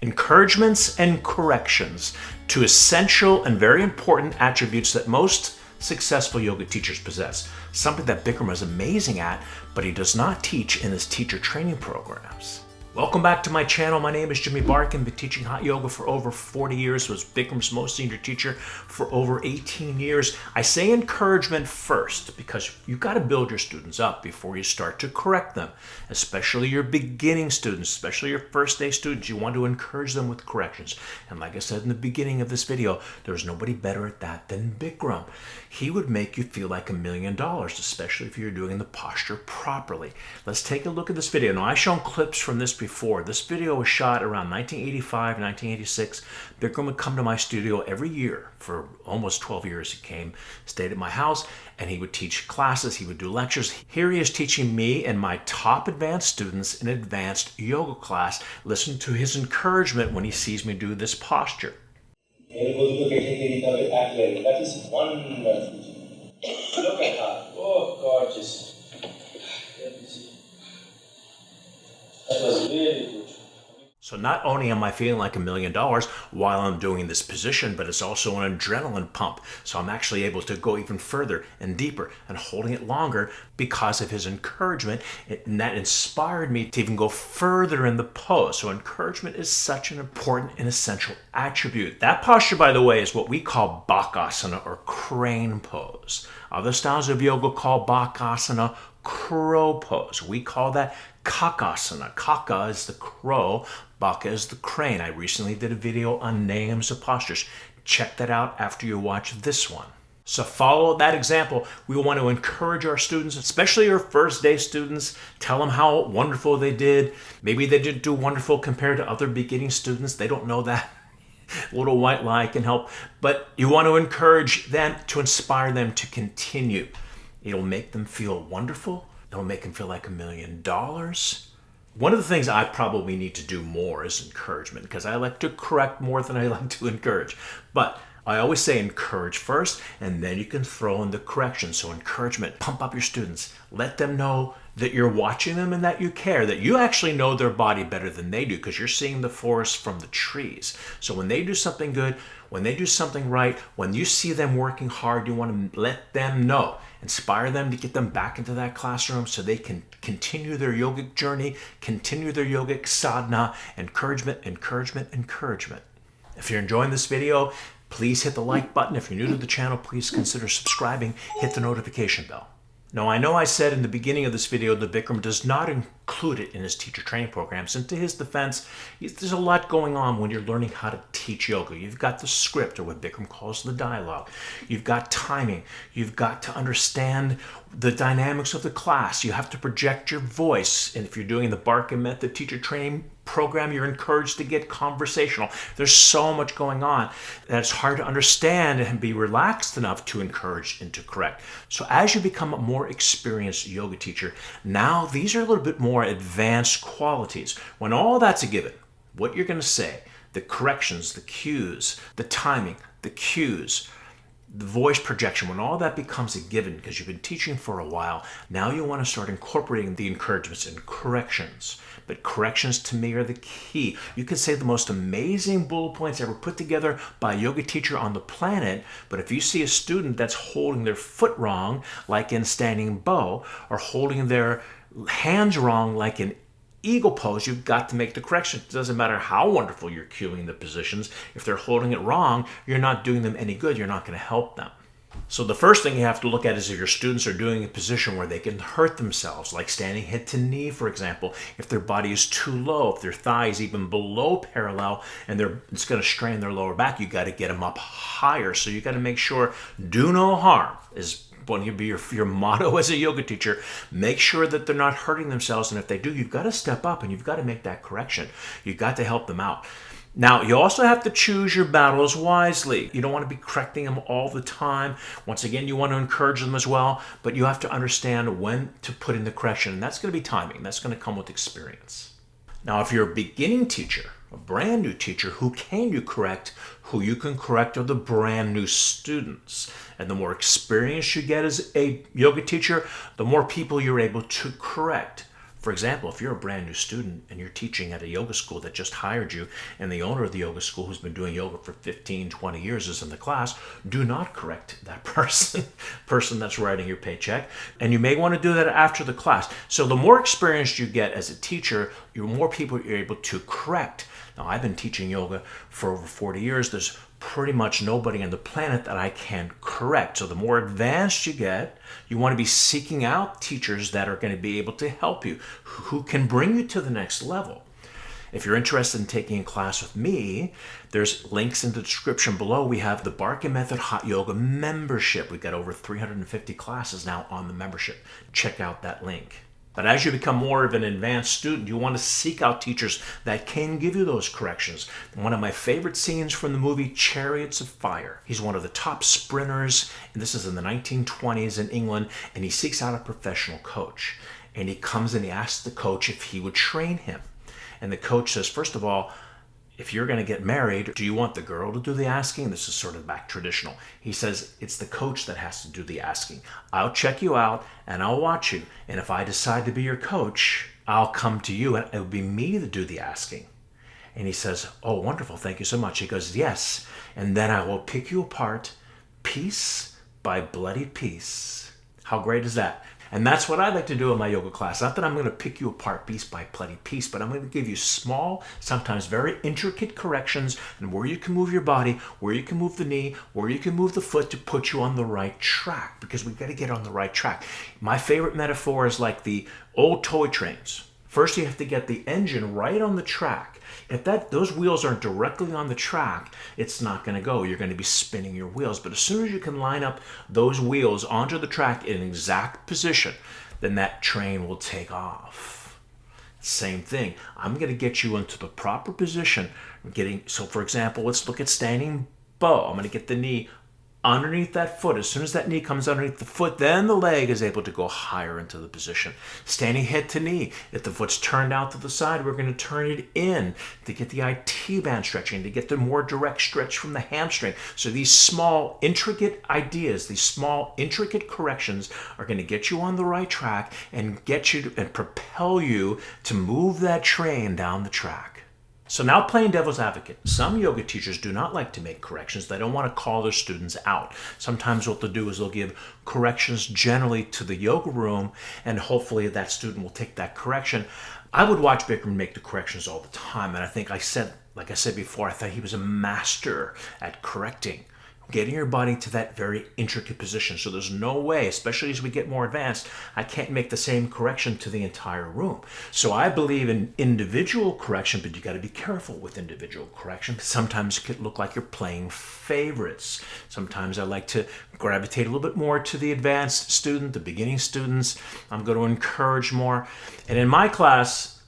Encouragements and corrections, two essential and very important attributes that most successful yoga teachers possess. Something that Bikram is amazing at, but he does not teach in his teacher training programs. Welcome back to my channel. My name is Jimmy Barkan. Been teaching hot yoga for over 40 years. Was Bikram's most senior teacher for over 18 years. I say encouragement first because you've got to build your students up before you start to correct them, especially your beginning students, especially your first day students. You want to encourage them with corrections. And like I said in the beginning of this video, there's nobody better at that than Bikram. He would make you feel like $1 million, especially if you're doing the posture properly. Let's take a look at this video. Now, I've shown clips from this before. This video was shot around 1985, 1986. Bikram would come to my studio every year for almost 12 years. He came, stayed at my house, and he would teach classes. He would do lectures. Here he is teaching me and my top advanced students an advanced yoga class. Listen to his encouragement when he sees me do this posture. That is wonderful. Look at her. Oh, gorgeous. Let me see. That was really good. So not only am I feeling like $1 million while I'm doing this position, but it's also an adrenaline pump. So I'm actually able to go even further and deeper and holding it longer because of his encouragement. And that inspired me to even go further in the pose. So encouragement is such an important and essential attribute. That posture, by the way, is what we call Bakasana or crane pose. Other styles of yoga call Bakasana crow pose. We call that Kakasana. Kaka is the crow, Baka is the crane. I recently did a video on names of postures. Check that out after you watch this one. So follow that example. We want to encourage our students, especially our first day students. Tell them how wonderful they did. Maybe they didn't do wonderful compared to other beginning students. They don't know that. A little white lie can help. But you want to encourage them, to inspire them to continue. It'll make them feel wonderful. It'll make them feel like $1 million. One of the things I probably need to do more is encouragement, because I like to correct more than I like to encourage. But I always say encourage first, and then you can throw in the correction. So encouragement, pump up your students. Let them know that you're watching them and that you care, that you actually know their body better than they do, because you're seeing the forest from the trees. So when they do something good, when they do something right, when you see them working hard, you want to let them know. Inspire them to get them back into that classroom so they can continue their yogic journey, continue their yogic sadhana. Encouragement, encouragement, encouragement. If you're enjoying this video, please hit the like button. If you're new to the channel, please consider subscribing. Hit the notification bell. Now, I know I said in the beginning of this video that Bikram does not include it in his teacher training programs. And to his defense, there's a lot going on when you're learning how to teach yoga. You've got the script, or what Bikram calls the dialogue. You've got timing. You've got to understand the dynamics of the class. You have to project your voice. And if you're doing the Barkan method teacher training program, you're encouraged to get conversational. There's so much going on that it's hard to understand and be relaxed enough to encourage and to correct. So as you become a more experienced yoga teacher, now these are a little bit more advanced qualities. When all that's a given, what you're going to say, the corrections, the cues, the timing, the cues, the voice projection, when all that becomes a given because you've been teaching for a while, now you want to start incorporating the encouragements and corrections. But corrections to me are the key. You could say the most amazing bullet points ever put together by a yoga teacher on the planet, but if you see a student that's holding their foot wrong, like in standing bow, or holding their hands wrong, like in eagle pose, you've got to make the correction. It doesn't matter how wonderful you're cueing the positions. If they're holding it wrong, you're not doing them any good. You're not going to help them. So the first thing you have to look at is if your students are doing a position where they can hurt themselves, like standing head to knee, for example. If their body is too low, if their thigh is even below parallel, and it's going to strain their lower back, you got to get them up higher. So you got to make sure do no harm is going to be your motto as a yoga teacher. Make sure that they're not hurting themselves, and if they do, you've got to step up and you've got to make that correction. You've got to help them out. Now, you also have to choose your battles wisely. You don't want to be correcting them all the time. Once again, you want to encourage them as well, but you have to understand when to put in the correction, and that's going to be timing. That's going to come with experience. Now, if you're a beginning teacher, a brand new teacher, who can you correct? Who you can correct are the brand new students. And the more experience you get as a yoga teacher, the more people you're able to correct. For example, if you're a brand new student and you're teaching at a yoga school that just hired you, and the owner of the yoga school who's been doing yoga for 15, 20 years is in the class, do not correct that person that's writing your paycheck. And you may want to do that after the class. So the more experience you get as a teacher, the more people you're able to correct. Now, I've been teaching yoga for over 40 years. There's pretty much nobody on the planet that I can correct. So the more advanced you get, you want to be seeking out teachers that are going to be able to help you, who can bring you to the next level. If you're interested in taking a class with me, there's links in the description below. We have the Barkan Method Hot Yoga membership. We've got over 350 classes now on the membership. Check out that link. But as you become more of an advanced student, you want to seek out teachers that can give you those corrections. One of my favorite scenes from the movie Chariots of Fire. He's one of the top sprinters, and this is in the 1920s in England, and he seeks out a professional coach. And he comes and he asks the coach if he would train him. And the coach says, first of all, if you're going to get married, do you want the girl to do the asking? This is sort of back traditional. He says, it's the coach that has to do the asking. I'll check you out and I'll watch you. And if I decide to be your coach, I'll come to you and it will be me to do the asking. And he says, oh, wonderful. Thank you so much. He goes, yes. And then I will pick you apart piece by bloody piece. How great is that? And that's what I like to do in my yoga class. Not that I'm going to pick you apart piece by bloody piece, but I'm going to give you small, sometimes very intricate corrections and where you can move your body, where you can move the knee, where you can move the foot to put you on the right track, because we've got to get on the right track. My favorite metaphor is like the old toy trains. First, you have to get the engine right on the track. If those wheels aren't directly on the track, it's not going to go. You're going to be spinning your wheels. But as soon as you can line up those wheels onto the track in an exact position, then that train will take off. Same thing. I'm going to get you into the proper position. So, for example, let's look at standing bow. I'm going to get the knee underneath that foot. As soon as that knee comes underneath the foot, then the leg is able to go higher into the position. Standing head to knee. If the foot's turned out to the side, we're going to turn it in to get the IT band stretching, to get the more direct stretch from the hamstring. So these small, intricate ideas, these small, intricate corrections are going to get you on the right track and get you and propel you to move that train down the track. So now, playing devil's advocate, some yoga teachers do not like to make corrections. They don't want to call their students out. Sometimes what they'll do is they'll give corrections generally to the yoga room, and hopefully that student will take that correction. I would watch Bikram make the corrections all the time, and I think like I said before, I thought he was a master at correcting, getting your body to that very intricate position. So there's no way, especially as we get more advanced, I can't make the same correction to the entire room. So I believe in individual correction, but you got to be careful with individual correction. Sometimes it could look like you're playing favorites. Sometimes I like to gravitate a little bit more to the advanced student, the beginning students. I'm going to encourage more. And in my class,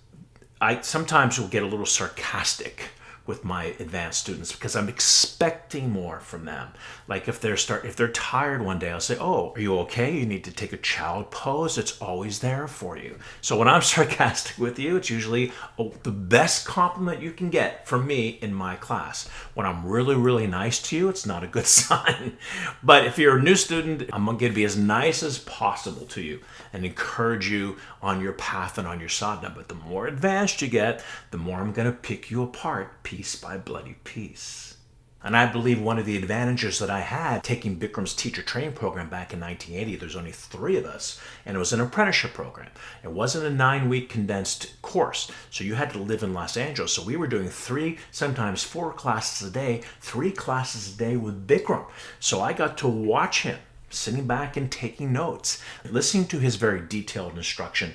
I sometimes will get a little sarcastic with my advanced students because I'm expecting more from them. Like if they're tired one day, I'll say, oh, are you okay? You need to take a child pose. It's always there for you. So when I'm sarcastic with you, it's usually the best compliment you can get from me in my class. When I'm really, really nice to you, it's not a good sign. But if you're a new student, I'm going to be as nice as possible to you and encourage you on your path and on your sadhana. But the more advanced you get, the more I'm going to pick you apart piece by bloody piece. And I believe one of the advantages that I had taking Bikram's teacher training program back in 1980, there's only 3 of us, and it was an apprenticeship program. It wasn't a 9-week condensed course, so you had to live in Los Angeles. So we were doing 3, sometimes 4 classes a day, 3 classes a day with Bikram. So I got to watch him sitting back and taking notes, listening to his very detailed instruction,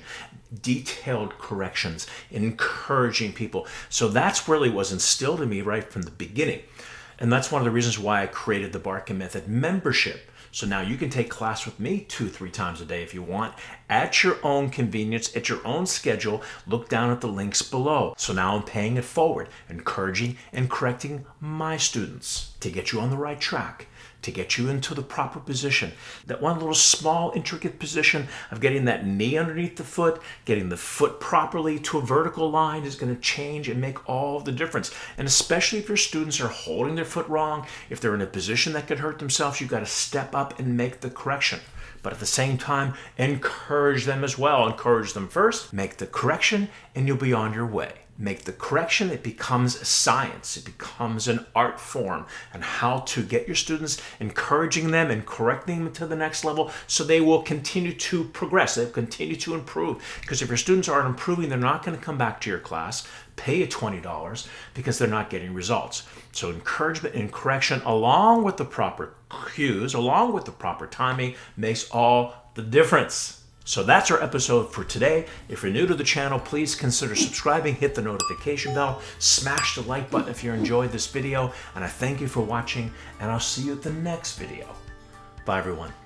detailed corrections, encouraging people. So that's really was instilled in me right from the beginning. And that's one of the reasons why I created the Barkan Method membership. So now you can take class with me 2-3 times a day if you want, at your own convenience, at your own schedule. Look down at the links below. So now I'm paying it forward, encouraging and correcting my students to get you on the right track, to get you into the proper position. That one little small intricate position of getting that knee underneath the foot, getting the foot properly to a vertical line is going to change and make all the difference. And especially if your students are holding their foot wrong, if they're in a position that could hurt themselves, you've got to step up and make the correction. But at the same time, encourage encourage them as well. Encourage them first, make the correction, and you'll be on your way. Make the correction, it becomes a science. It becomes an art form, and how to get your students, encouraging them and correcting them to the next level so they will continue to progress. They'll continue to improve. Because if your students aren't improving, they're not going to come back to your class, pay you $20 because they're not getting results. So encouragement and correction along with the proper cues, along with the proper timing, makes all the difference. So that's our episode for today. If you're new to the channel, please consider subscribing, hit the notification bell, smash the like button if you enjoyed this video, and I thank you for watching, and I'll see you at the next video. Bye everyone.